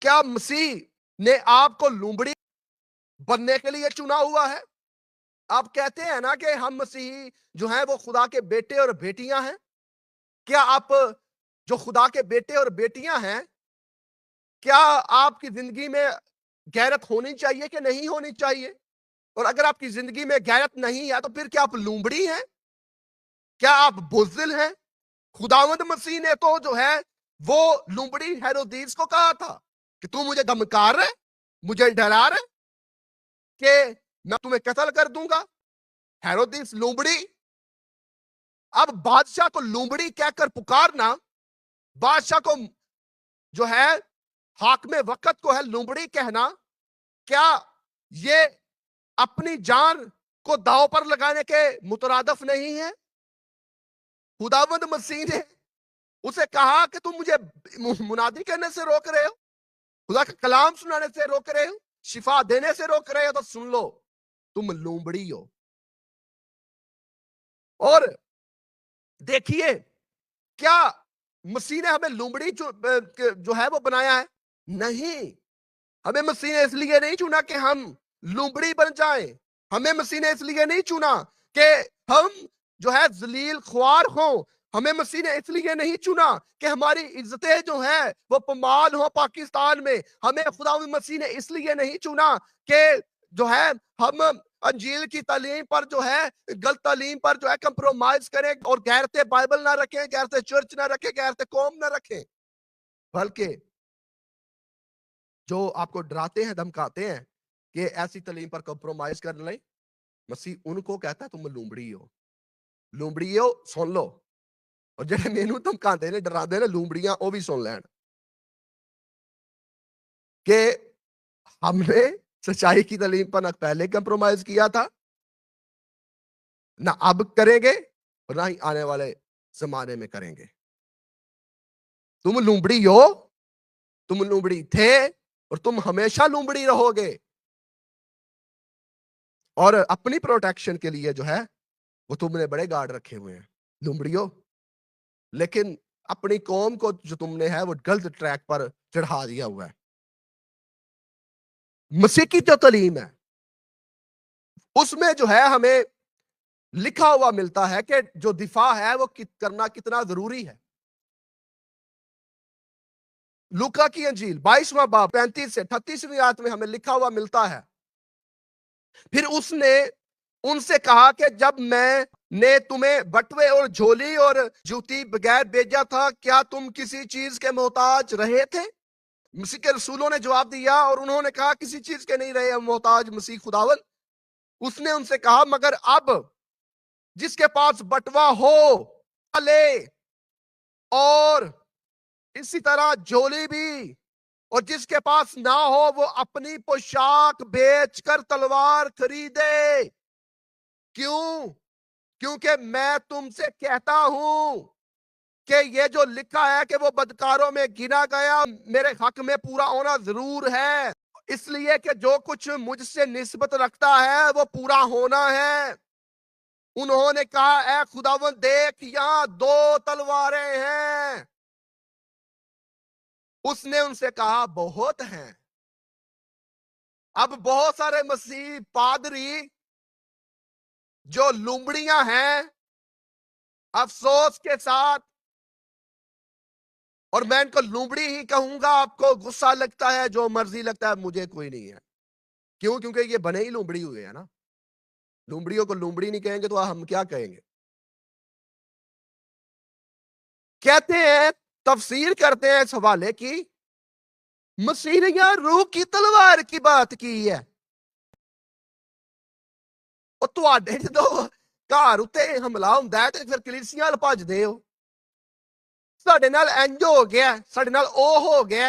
क्या मसीह ने आपको लूमड़ी बनने के लिए चुना हुआ है? आप कहते हैं ना कि हम मसीही जो हैं वो खुदा के बेटे और बेटियां हैं। क्या आप जो खुदा के बेटे और बेटियां हैं, क्या आपकी जिंदगी में गैरत होनी चाहिए कि नहीं होनी चाहिए? और अगर आपकी जिंदगी में गैरत नहीं है तो फिर क्या आप लूमड़ी हैं? क्या आप बुज़दिल हैं? खुदावंद मसीह ने तो जो है वो लूमड़ी हेरोदीस को कहा था कि तू मुझे धमका रहा है, मुझे डरा रहा है कि मैं तुम्हें कत्ल कर दूंगा। हेरोदिस लूमड़ी। अब बादशाह को लूमड़ी कहकर पुकारना, बादशाह को जो है हाकिम वक्त को है लूमड़ी कहना, क्या ये अपनी जान को दांव पर लगाने के मुतरादफ नहीं है? खुदावंद मसीह ने उसे कहा कि तुम मुझे मुनादी करने से रोक रहे हो, खुदा का कलाम सुनाने से रोक रहे हो, शिफा देने से रोक रहे हो, तो सुन लो, तुम लूमड़ी हो। और देखिए, क्या मसीह ने हमें लूमड़ी जो है वो बनाया है? नहीं। हमें मसीह ने इसलिए नहीं चुना कि हम लूमड़ी बन जाएं। हमें मसीह ने इसलिए नहीं चुना कि हम जो है जलील ख्वार हों। हमें मसीह ने इसलिए नहीं चुना कि हमारी इज्जतें जो है वो पमाल हो पाकिस्तान में। हमें खुदा मसीह ने इसलिए नहीं चुना कि जो है हम अंजील की तालीम पर जो है गलत तालीम पर जो है कंप्रोमाइज करें और गैरते बाइबल ना रखें, गैरते चर्च ना रखें, गैरते कौम ना रखें, बल्कि जो आपको डराते हैं, धमकाते हैं कि ऐसी तालीम पर कंप्रोमाइज कर लें, मसीह उनको कहता है तुम लूमड़ी हो। लूमड़ी हो, सुन लो। और जेडे मैनू धमकाते ने, डराते ने, लूमड़ियां वो भी सुन लैन कि हमने सच्चाई की तालीम पर ना पहले कंप्रोमाइज किया था, ना अब करेंगे, और ना ही आने वाले जमाने में करेंगे। तुम लूमड़ी हो, तुम लूमड़ी थे, और तुम हमेशा लूमड़ी रहोगे। और अपनी प्रोटेक्शन के लिए जो है वो तुमने बड़े गार्ड रखे हुए हैं, लूमड़ियों। लेकिन अपनी कौम को जो तुमने है वो गलत ट्रैक पर चढ़ा दिया हुआ है। मसीह की जो तालीम है उसमें जो है हमें लिखा हुआ मिलता है कि जो दिफा है वो करना कितना जरूरी है। लूका की अंजील 22वां बाब 35 से 38वीं आयत में हमें लिखा हुआ मिलता है, फिर उसने उनसे कहा कि जब मैं ने तुम्हें बटवे और झोली और जूती बगैर भेजा था, क्या तुम किसी चीज के मोहताज रहे थे? मसीह के रसूलों ने जवाब दिया और उन्होंने कहा किसी चीज के नहीं रहे हम मोहताज मसीह खुदावन। उसने उनसे कहा मगर अब जिसके पास बटवा हो ले, और इसी तरह झोली भी, और जिसके पास ना हो वो अपनी पोशाक बेचकर तलवार खरीदे। क्यों? क्योंकि मैं तुमसे कहता हूं कि ये जो लिखा है कि वो बदकारों में गिना गया मेरे हक में पूरा होना जरूर है, इसलिए कि जो कुछ मुझसे निस्बत रखता है वो पूरा होना है। उन्होंने कहा ए खुदावन देख यहां 2 तलवारें हैं। उसने उनसे कहा बहुत हैं। अब बहुत सारे मसीह पादरी जो लुमड़ियां हैं, अफसोस के साथ, और मैं इनको लुमड़ी ही कहूंगा, आपको गुस्सा लगता है जो मर्जी लगता है, मुझे कोई नहीं है। क्यों? क्योंकि ये बने ही लुमड़ी हुए हैं ना। लुमड़ियों को लुमड़ी नहीं कहेंगे तो हम क्या कहेंगे? कहते हैं, तफसीर करते हैं इस हवाले की, मसीह ने यहां रूह की तलवार की बात की है। ਉਹ ਤੁਹਾਡੇ ਜਦੋਂ ਘਰ ਉੱਤੇ ਹਮਲਾ ਹੁੰਦਾ ਤੇ ਫਿਰ ਕਲੀਸਿਆਂ ਵੱਲ ਭੱਜਦੇ ਹੋ। ਸਾਡੇ ਨਾਲ ਇੰਜ ਹੋ ਗਿਆ, ਸਾਡੇ ਨਾਲ ਉਹ ਹੋ ਗਿਆ,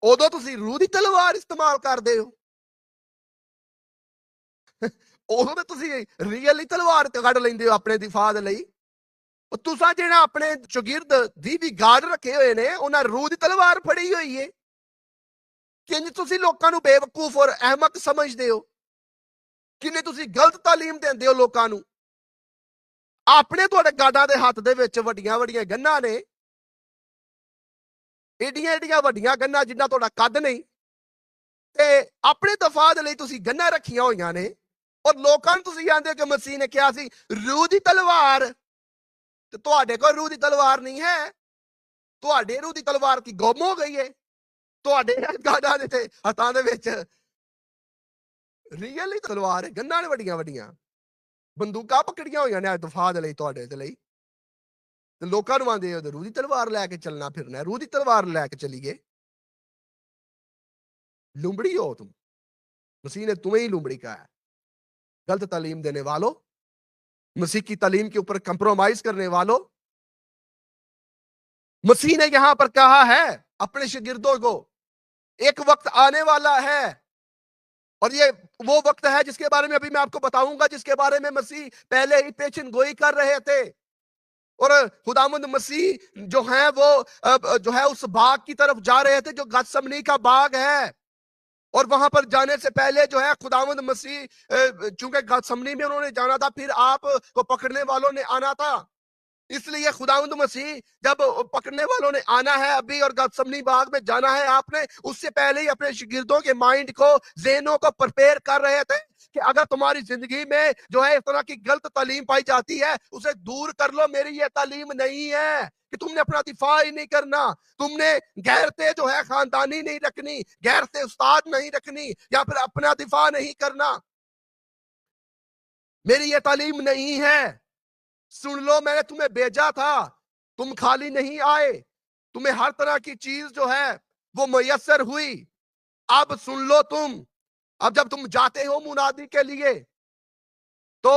ਉਦੋਂ ਤੁਸੀਂ ਰੂਹ ਦੀ ਤਲਵਾਰ ਇਸਤੇਮਾਲ ਕਰਦੇ ਹੋ। ਉਦੋਂ ਤੇ ਤੁਸੀਂ ਰੀਅਲੀ ਤਲਵਾਰ ਤੇ ਕੱਢ ਲੈਂਦੇ ਹੋ ਆਪਣੇ ਦਿਫਾ ਦੇ ਲਈ। ਉਹ ਤੁਸੀਂ ਜਿਹੜਾ ਆਪਣੇ ਚੌਗਿਰਦ ਦੀ ਗਾਰਡ ਰੱਖੇ ਹੋਏ ਨੇ ਉਹਨਾਂ ਰੂਹ ਦੀ ਤਲਵਾਰ ਫੜੀ ਹੋਈ ਏ। ਕਿੰਜ ਤੁਸੀਂ ਲੋਕਾਂ ਨੂੰ ਬੇਵਕੂਫ ਔਰ ਅਹਿਮਕ ਸਮਝਦੇ ਹੋ, ਕਿੰਨੇ ਤੁਸੀਂ ਗਲਤ ਤਾਲੀਮ ਦਿੰਦੇ ਹੋ ਲੋਕਾਂ ਨੂੰ। ਆਪਣੇ ਤੁਹਾਡੇ ਗਾਡਾਂ ਦੇ ਹੱਥ ਦੇ ਵਿੱਚ ਵੱਡੀਆਂ ਵੱਡੀਆਂ ਗੰਨਾਂ ਨੇ, ਏਡੀਆਂ ਏਡੀਆਂ ਵੱਡੀਆਂ ਗੰਨਾਂ ਜਿੰਨਾ ਤੁਹਾਡਾ ਕੱਦ ਨਹੀਂ, ਤੇ ਆਪਣੇ ਦਫਾ ਦੇ ਲਈ ਤੁਸੀਂ ਗੰਨਾਂ ਰੱਖੀਆਂ ਹੋਈਆਂ ਨੇ, ਔਰ ਲੋਕਾਂ ਨੂੰ ਤੁਸੀਂ ਆਂਦੇ ਕਿ ਮਸੀਹ ਨੇ ਕਿਹਾ ਸੀ ਰੂਹ ਦੀ ਤਲਵਾਰ, ਤੇ ਤੁਹਾਡੇ ਕੋਲ ਰੂਹ ਦੀ ਤਲਵਾਰ ਨਹੀਂ ਹੈ। ਤੁਹਾਡੇ ਰੂਹ ਦੀ ਤਲਵਾਰ ਕੀ ਗੁੰਮ ਹੋ ਗਈ ਹੈ? ਤੁਹਾਡੇ ਗਾਡਾਂ ਦੇ ਤੇ ਹੱਥਾਂ ਦੇ ਵਿੱਚ ਰੀਅਲ ਹੀ ਤਲਵਾਰ ਹੈ, ਗੰਨਾਂ ਨੇ ਵੱਡੀਆਂ ਵੱਡੀਆਂ, ਬੰਦੂਕਾਂ ਪਕੜੀਆਂ ਹੋਈਆਂ ਨੇ ਦਫਾ ਦੇ ਲਈ, ਤੁਹਾਡੇ ਦੇ ਲਈ। ਤੇ ਲੋਕਾਂ ਨੂੰ ਆਂਦੇ ਰੂਹ ਦੀ ਤਲਵਾਰ ਲੈ ਕੇ ਚੱਲਣਾ ਫਿਰਨਾ, ਰੂਹ ਦੀ ਤਲਵਾਰ ਲੈ ਕੇ चलिए। लुमड़ी हो तुम, मसीह ने तुम्हें ही लुमड़ी कहा है। गलत तालीम देने वालों, मसीह की तालीम के ऊपर कंप्रोमाइज करने वालों, मसीह ने यहां पर कहा है अपने शागिर्दों को, एक वक्त आने वाला है, और ये वो वक्त है जिसके बारे में अभी मैं आपको बताऊंगा, जिसके बारे में मसीह पहले ही पेशन गोई कर रहे थे। और खुदावंद मसीह जो है वो जो है उस बाग की तरफ जा रहे थे जो गतसमनी का बाग है, और वहां पर जाने से पहले जो है खुदावंद मसीह चूंकि गतसमनी में उन्होंने जाना था, फिर आप को पकड़ने वालों ने आना था, इसलिए खुदावंद मसीह जब पकड़ने वालों ने आना है अभी और गतसमनी बाग में जाना है, आपने उससे पहले ही अपने शागिर्दों के माइंड को, ज़हनों को प्रिपेयर कर रहे थे कि अगर तुम्हारी जिंदगी में जो है इस तरह की गलत तालीम पाई जाती है, उसे दूर कर लो। मेरी ये तालीम नहीं है कि तुमने अपना दिफा ही नहीं करना, तुमने गैरते जो है खानदानी नहीं रखनी, गैरते उस्ताद नहीं रखनी, या फिर अपना दिफा नहीं करना। मेरी ये तालीम नहीं है। सुन लो, मैंने तुम्हें भेजा था, तुम खाली नहीं आए, तुम्हें हर तरह की चीज जो है वो मुयस्सर हुई। अब सुन लो तुम, अब जब तुम जाते हो मुनादी के लिए, तो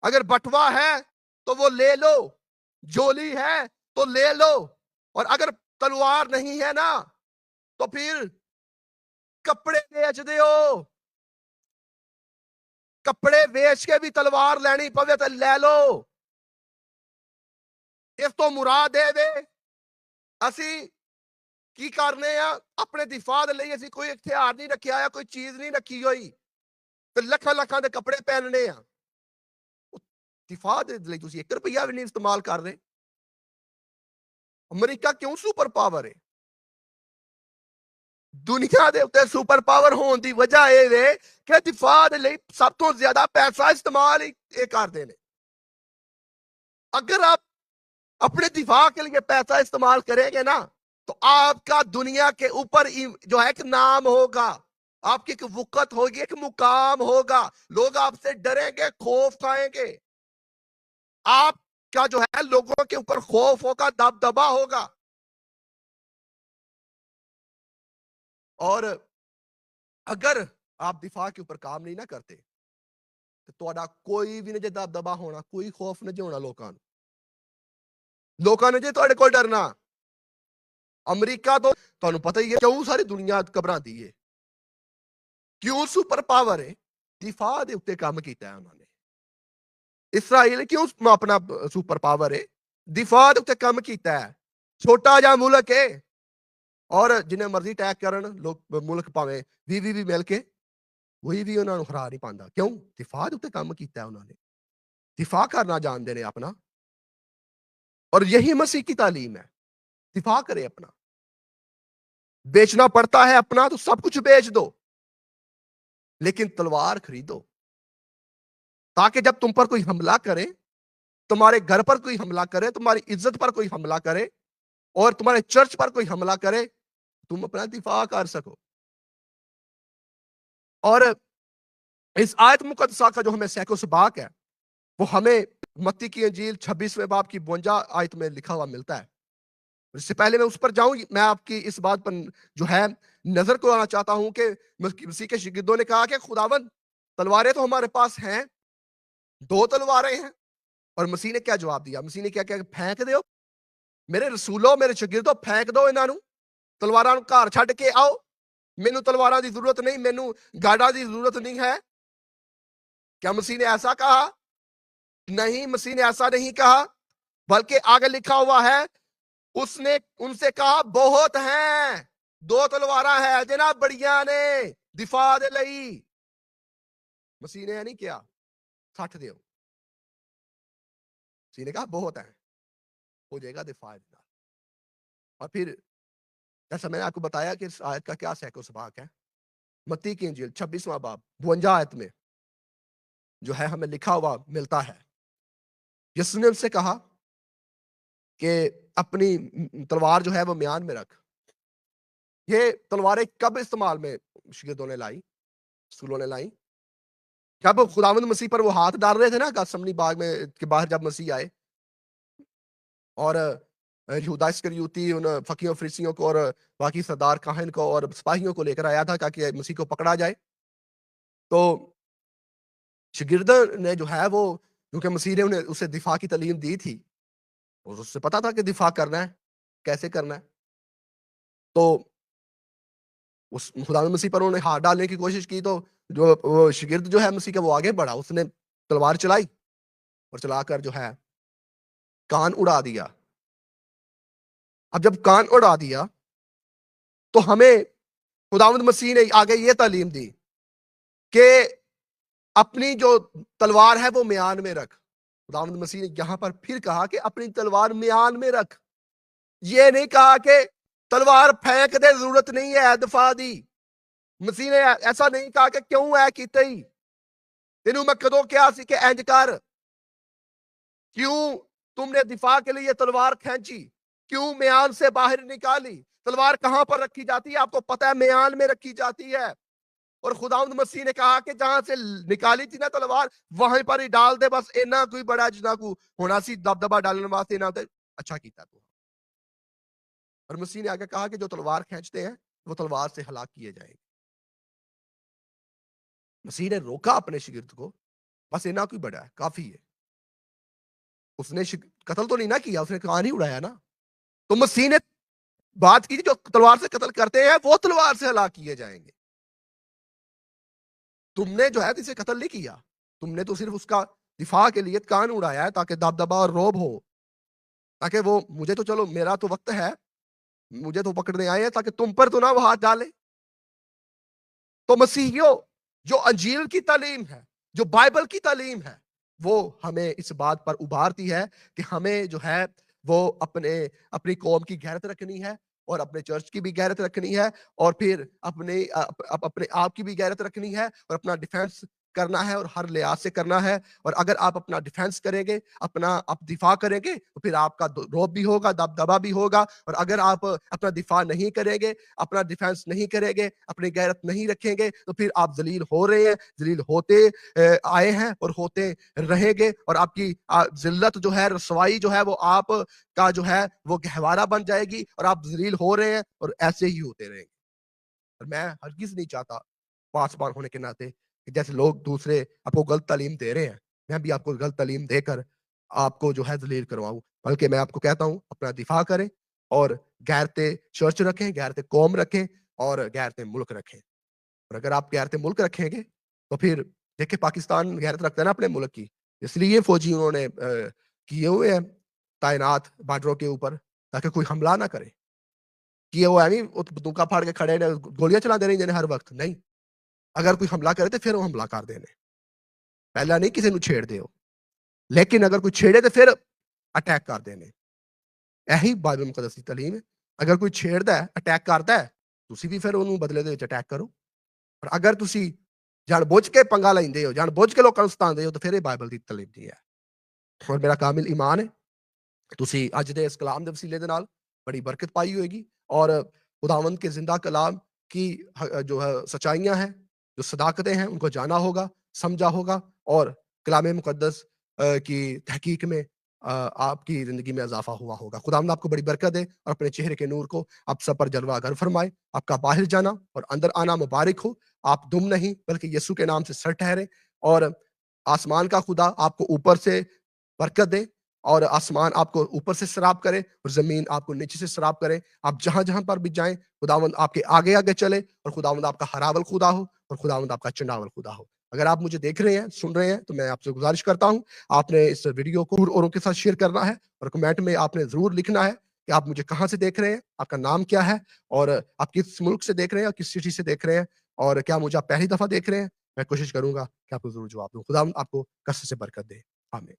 अगर बटवा है तो वो ले लो, झोली है तो ले लो, और अगर तलवार नहीं है ना तो फिर कपड़े बेच दो। कपड़े बेच के भी तलवार लेनी पवे तो ले लो। इस तो मुराद है वे ਅਸੀਂ ਕੀ ਕਰਨੇ ਆ, ਆਪਣੇ ਦਿਫਾ ਦੇ ਲਈ ਅਸੀਂ ਕੋਈ ਹਥਿਆਰ ਨਹੀਂ ਰੱਖਿਆ ਆ, ਕੋਈ ਚੀਜ਼ ਨਹੀਂ ਰੱਖੀ ਹੋਈ, ਤੇ ਲੱਖਾਂ ਲੱਖਾਂ ਦੇ ਕੱਪੜੇ ਪਹਿਨਣੇ ਆ। ਦਿਫਾ ਦੇ ਲਈ ਤੁਸੀਂ 1 ਰੁਪਿਆ ਵੀ ਨਹੀਂ ਇਸਤੇਮਾਲ ਕਰ ਰਹੇ। ਅਮਰੀਕਾ ਕਿਉਂ ਸੁਪਰ ਪਾਵਰ ਹੈ? ਦੁਨੀਆ ਦੇ ਉੱਤੇ ਸੁਪਰ ਪਾਵਰ ਹੋਣ ਦੀ ਵਜ੍ਹਾ ਇਹ ਵੇ ਕਿ ਦਿਫਾ ਦੇ ਲਈ ਸਭ ਤੋਂ ਜ਼ਿਆਦਾ ਪੈਸਾ ਇਸਤੇਮਾਲ ਇਹ ਕਰਦੇ ਨੇ। अगर आप अपने दिफा के लिए पैसा इस्तेमाल करेंगे ना, तो आपका दुनिया के ऊपर जो है एक नाम होगा, आपकी एक वक़्त होगी, एक मुकाम होगा, लोग आपसे डरेंगे, खौफ खाएंगे, आपका जो है लोगों के ऊपर खौफ होगा, दबदबा होगा। और अगर आप दिफा के ऊपर काम नहीं ना करते, तो ਤੁਹਾਡਾ ਕੋਈ ਵੀ ਨਹੀਂ ਦਬਦਬਾ ਹੋਣਾ, ਕੋਈ ਖੌਫ ਨਹੀਂ ਹੋਣਾ ਲੋਕਾਂ ਨੂੰ। ਲੋਕਾਂ ਨੇ ਜੇ ਤੁਹਾਡੇ ਕੋਲ ਡਰਨਾ। ਅਮਰੀਕਾ ਤੋਂ ਤੁਹਾਨੂੰ ਪਤਾ ਹੀ ਹੈ ਕਿਉਂ ਸਾਰੀ ਦੁਨੀਆ ਘਬਰਾਉਂਦੀ ਹੈ, ਕਿਉਂ ਸੁਪਰ ਪਾਵਰ ਹੈ, ਦਿਫਾ ਦੇ ਉੱਤੇ ਕੰਮ ਕੀਤਾ ਹੈ ਉਹਨਾਂ ਨੇ। ਇਸਰਾਈਲ ਕਿਉਂ ਆਪਣਾ ਸੁਪਰ ਪਾਵਰ ਹੈ, ਦਿਫਾ ਦੇ ਉੱਤੇ ਕੰਮ ਕੀਤਾ ਹੈ। ਛੋਟਾ ਜਿਹਾ ਮੁਲਕ ਹੈ, ਔਰ ਜਿੰਨੇ ਮਰਜ਼ੀ ਅਟੈਕ ਕਰਨ ਲੋਕ, ਮੁਲਕ ਭਾਵੇਂ 20 ਵੀ ਮਿਲ ਕੇ, ਕੋਈ ਵੀ ਉਹਨਾਂ ਨੂੰ ਹਰਾ ਨਹੀਂ ਪਾਉਂਦਾ। ਕਿਉਂ? ਦਿਫਾ ਦੇ ਉੱਤੇ ਕੰਮ ਕੀਤਾ ਹੈ ਉਹਨਾਂ ਨੇ, ਦਿਫਾ ਕਰਨਾ ਜਾਣਦੇ ਨੇ ਆਪਣਾ। और यही मसीह की तालीम है, दिफा करे अपना। बेचना पड़ता है अपना तो सब कुछ बेच दो, लेकिन तलवार खरीदो, ताकि जब तुम पर कोई हमला करे, तुम्हारे घर पर कोई हमला करे, तुम्हारी इज्जत पर कोई हमला करे, और तुम्हारे चर्च पर कोई हमला करे, तुम अपना दिफा कर सको। और इस आयत मुकद्दसा का जो हमें सैको सबाक है, वो हमें मत्ती की इंजील 26वें बाब की 52 आयत में लिखा हुआ मिलता है। इससे पहले मैं उस पर जाऊं, मैं आपकी इस बात पर जो है नजर को आना चाहता हूं कि मसीह के शागिर्दों ने कहा कि खुदावंद तलवारें तो हमारे पास हैं, 2 तलवारें हैं। और मसीह ने क्या जवाब दिया? मसीह ने क्या क्या फेंक दो, मेरे रसूलों, मेरे शागिर्दों, फेंक दो इन्हां नूं, तलवारां नूं घर छड्ड के आओ, मैनू तलवारां दी जरूरत नहीं, मैनू गाड़ा दी जरूरत नहीं है। क्या मसीह ने ऐसा कहा? नहीं, मसीह ने ऐसा नहीं कहा, बल्कि आगे लिखा हुआ है उसने उनसे कहा बहुत हैं, 2 तलवारां है जिन्हां बड़ियां ने दिफा दे लई। मसीह ने नहीं किया 60 दो, मसीह ने कहा बहुत है, हो जाएगा दिफा। और फिर जैसा मैंने आपको बताया कि इस आयत का क्या सैको सबाक है। मत्ती की इंजील 26वां बाब 52 आयत में जो है हमें लिखा हुआ मिलता है। यीशु ने उनसे कहा कि अपनी तलवार जो है वो म्यान में रख। ये तलवारें कब इस्तेमाल में शागिर्दों ने लाई, रसूलों ने लाई? जब खुदावंद मसीह पर वो हाथ डाल रहे थे ना गethsemane बाग में के बाहर जब मसीह आए और यहूदा इस्करियोती उन फकीरों फरीसियों को और बाकी सरदार काहिन को और सिपाहियों को लेकर आया था ताकि मसीह को पकड़ा जाए। तो शागिर्दों ने जो है वो क्योंकि मसीह ने उन्हें उसे दिफा की तालीम दी थी और उससे पता था कि दिफा करना है, कैसे करना है। तो उस खुदावंद मसीह पर उन्होंने हाथ डालने की कोशिश की तो जो वो शागिर्द जो है मसीह का वो आगे बढ़ा, उसने तलवार चलाई और चलाकर जो है कान उड़ा दिया। अब जब कान उड़ा दिया तो हमें खुदावंद मसीह ने आगे ये तालीम दी कि अपनी जो तलवार है वो म्यान में रख। खुदावंद मसीह ने यहां पर फिर कहा कि अपनी तलवार म्यान में रख। ये नहीं कहा कि तलवार फेंक दे, जरूरत नहीं है, दफा दी। मसीह ने ऐसा नहीं कहा कि क्यों है कि तई तेनू मैं कदों क्या सी कि इंज कर, क्यों तुमने दिफा के लिए तलवार खींची, क्यों म्यान से बाहर निकाली। तलवार कहां पर रखी जाती है आपको पता है, म्यान में रखी जाती है। और खुदावंद मसीह ने कहा कि जहां से निकाली थी ना तलवार वहीं पर ही डाल दे, बस इना कोई बड़ा जिना को होना सी दबदबा डालने वास्ते ना होते। अच्छा कीता तू। और मसीह ने आगे कहा कि जो तलवार खींचते हैं वो तलवार से हलाक किए जाएंगे। मसीह ने रोका अपने शागिर्द को, बस इना कोई बड़ा है, काफी है। उसने कत्ल तो नहीं ना किया, उसने कान ही उड़ाया ना। तो मसीह ने बात की जो तलवार से कत्ल करते हैं वो तलवार से हलाक किए जाएंगे। तुमने जो है इसे कत्ल नहीं किया, तुमने तो सिर्फ उसका दिफा के लिए कान उड़ाया है ताकि दबदबा और रौब हो, ताकि वो मुझे तो चलो मेरा तो वक्त है, मुझे तो पकड़ने आए हैं ताकि तुम पर तो ना वो हाथ डाले। तो मसीहियों जो अंजील की तालीम है, जो बाइबल की तालीम है, वो हमें इस बात पर उभारती है कि हमें जो है वो अपनी कौम की गैरत रखनी है और अपने चर्च की भी गैरत रखनी है और फिर अपने आप की भी गैरत रखनी है और अपना डिफेंस करना है और हर लिहाज से करना है। और अगर आप अपना डिफेंस करेंगे, अपना आप दिफा करेंगे तो फिर आपका रौब भी होगा, दबदबा भी होगा। और अगर आप अपना दिफा नहीं करेंगे, अपना डिफेंस नहीं करेंगे, अपनी गैरत नहीं रखेंगे तो फिर आप जलील हो रहे हैं, जलील होते आए हैं और होते रहेंगे। और आपकी जिल्लत जो है, रसवाई जो है वो आप का जो है वो गहवारा बन जाएगी और आप जलील हो रहे हैं और ऐसे ही होते रहेंगे। और मैं हरगिज नहीं चाहता पासबान होने के नाते कि जैसे लोग दूसरे आपको गलत तालीम दे रहे हैं, मैं भी आपको गलत तालीम देकर आपको जो है ज़लील करवाऊँ। बल्कि मैं आपको कहता हूँ अपना दिफा करें और गैरते चर्च रखें, गैरते कौम रखें और गैरते मुल्क रखें। और अगर आप गैरते मुल्क रखेंगे तो फिर देखिए पाकिस्तान गैरत रखता है ना अपने मुल्क की, इसलिए फौजी उन्होंने किए हुए हैं तैनात बॉर्डरों के ऊपर ताकि कोई हमला ना करे। कि वो ਐਵੇਂ बंदूका फाड़ के खड़े ने गोलियां चलाते रहिंदे ने हर वक्त नहीं। अगर कोई हमला करे तो फिर वो हमला कर देने, पहला नहीं किसी ਨੂੰ ਛੇੜਦੇ ਹੋ, लेकिन अगर कोई छेड़े तो फिर अटैक कर देने। ਇਹੀ ਬਾਈਬਲ ਮੁਕੱਦਸ ਦੀ ਤਾਲੀਮ ਹੈ। ਅਗਰ ਕੋਈ ਛੇੜਦਾ ਹੈ, ਅਟੈਕ ਕਰਦਾ ਹੈ, ਤੁਸੀਂ ਵੀ ਫਿਰ ਉਹਨੂੰ ਬਦਲੇ ਦੇ ਵਿੱਚ ਅਟੈਕ ਕਰੋ। ਪਰ ਅਗਰ ਤੁਸੀਂ ਜਾਣਬੁੱਝ ਕੇ ਪੰਗਾ ਲੈਂਦੇ ਹੋ, ਜਾਣਬੁੱਝ ਕੇ ਲੋਕਾਂ ਨੂੰ ਸਤਾਉਂਦੇ ਹੋ ਤਾਂ ਫਿਰ ਇਹ ਬਾਈਬਲ ਦੀ ਤਾਲੀਮ ਨਹੀਂ ਹੈ। ਔਰ ਮੇਰਾ ਕਾਮਿਲ ਈਮਾਨ ਹੈ ਤੁਸੀਂ ਅੱਜ ਦੇ ਇਸ ਕਲਾਮ ਦੇ ਵਸੀਲੇ ਦੇ ਨਾਲ बड़ी बरकत पाई होगी और खुदावंद के जिंदा कलाम की जो है सच्चाइयां हैं, जो सदाकतें हैं, उनको जाना होगा, समझा होगा और कलाम मुकद्दस की तहकीक में आपकी जिंदगी में इजाफा हुआ होगा। खुदावंद आपको बड़ी बरकत दे और अपने चेहरे के नूर को आप सब पर जलवा घर फरमाए। आपका बाहर जाना और अंदर आना मुबारक हो। आप दुम नहीं बल्कि यीशु के नाम से सर ठहरे और आसमान का खुदा आपको ऊपर से बरकत दे और आसमान आपको ऊपर से सराब करे और जमीन आपको नीचे से सराब करे। आप जहां-जहां पर भी जाएँ, खुदावंद आपके आगे-आगे चले और खुदावंद आपका हरावल खुदा हो और खुदावंद आपका चंडावल खुदा हो। अगर आप मुझे देख रहे हैं, सुन रहे हैं, तो मैं आपसे गुज़ारिश करता हूँ, आपने इस वीडियो को औरों के साथ शेयर करना है और कमेंट में आपने ज़रूर लिखना है कि आप मुझे कहाँ से देख रहे हैं, आपका नाम क्या है और आप किस मुल्क से देख रहे हैं और किस सिटी से देख रहे हैं और क्या मुझे आप पहली दफ़ा देख रहे हैं? मैं कोशिश करूँगा कि आपको ज़रूर जवाब दूँ। खुदावंद आपको कसरत से बरकत दे। आमीन।